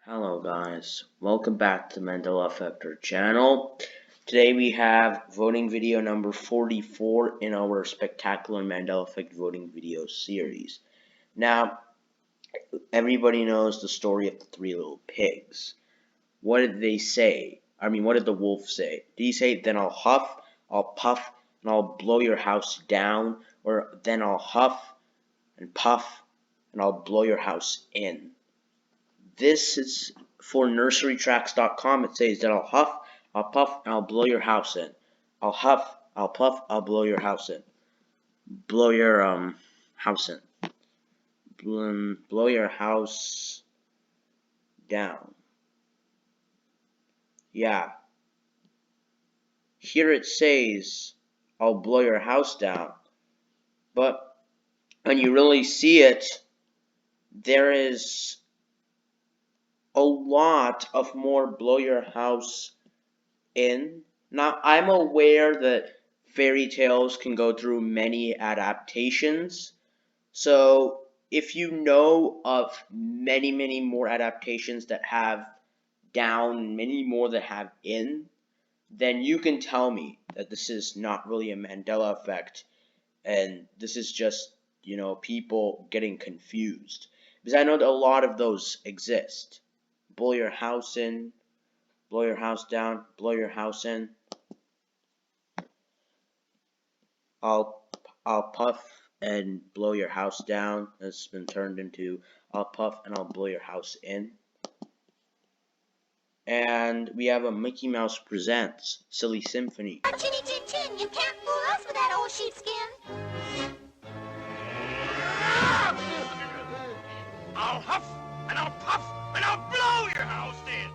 Hello guys, welcome back to the Mandela Effector channel. Today we have voting video number 44 in our spectacular Mandela Effect voting video series. Now, everybody knows the story of the three little pigs. What did they say? What did the wolf say? Did he say, then I'll huff, I'll puff, and I'll blow your house down? Or then I'll huff and puff, and I'll blow your house in? This is for nurserytracks.com. It says that I'll huff, I'll puff, and I'll blow your house in. I'll huff, I'll puff, I'll blow your house in. Blow your house in. Blow your house down. Yeah. Here it says I'll blow your house down. But when you really see it, there is a lot of more blow your house in. Now, I'm aware that fairy tales can go through many adaptations. So, if you know of many more adaptations that have down, many more that have in, then you can tell me that this is not really a Mandela effect and this is just, people getting confused. Because I know that a lot of those exist. Blow your house in, blow your house down, blow your house in. I'll puff and blow your house down. It's been turned into I'll puff and I'll blow your house in. And we have a Mickey Mouse Presents Silly Symphony. Chinny Chin Chin, you can't fool us with that old sheepskin. I'll huff and I'll puff and I'll blow your house in.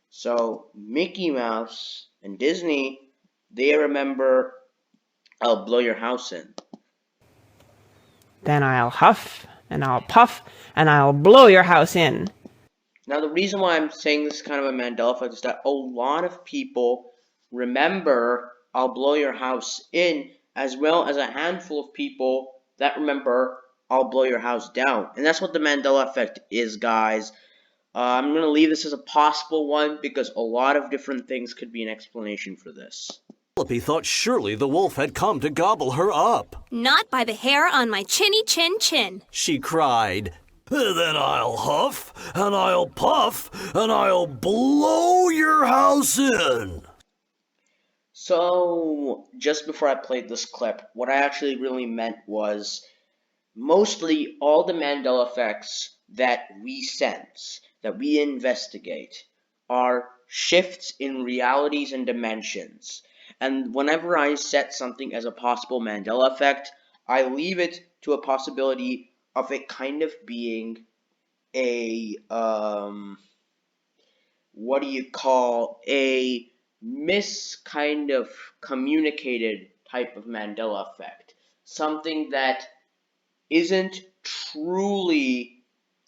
So Mickey Mouse and Disney, they remember I'll blow your house in. Then I'll huff, and I'll puff, and I'll blow your house in. Now, the reason why I'm saying this is kind of a Mandela effect is that a lot of people remember I'll blow your house in, as well as a handful of people that remember I'll blow your house down. And that's what the Mandela effect is, guys. I'm going to leave this as a possible one because a lot of different things could be an explanation for this. Penelope thought surely the wolf had come to gobble her up. Not by the hair on my chinny chin chin. She cried. Then I'll huff, and I'll puff, and I'll blow your house in. So, just before I played this clip, what I actually really meant was mostly all the Mandela effects that we sense, that we investigate, are shifts in realities and dimensions. And whenever I set something as a possible Mandela effect, I leave it to a possibility of it kind of being a, a kind of communicated type of Mandela effect. Something that isn't truly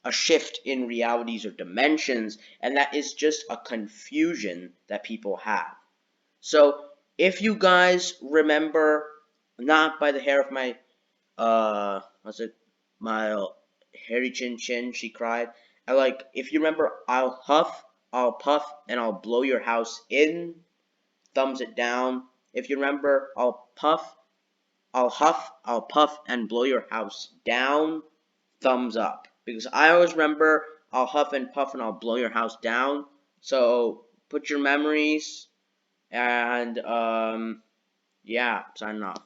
a shift in realities or dimensions, and that is just a confusion that people have. So, if you guys remember, not by the hair of my, my hairy chin chin, she cried. If you remember, I'll huff, I'll puff, and I'll blow your house in, thumbs it down. If you remember, I'll huff, I'll puff, and blow your house down, thumbs up. Because I always remember, I'll huff and puff, and I'll blow your house down. So, put your memories, and, yeah, signing off.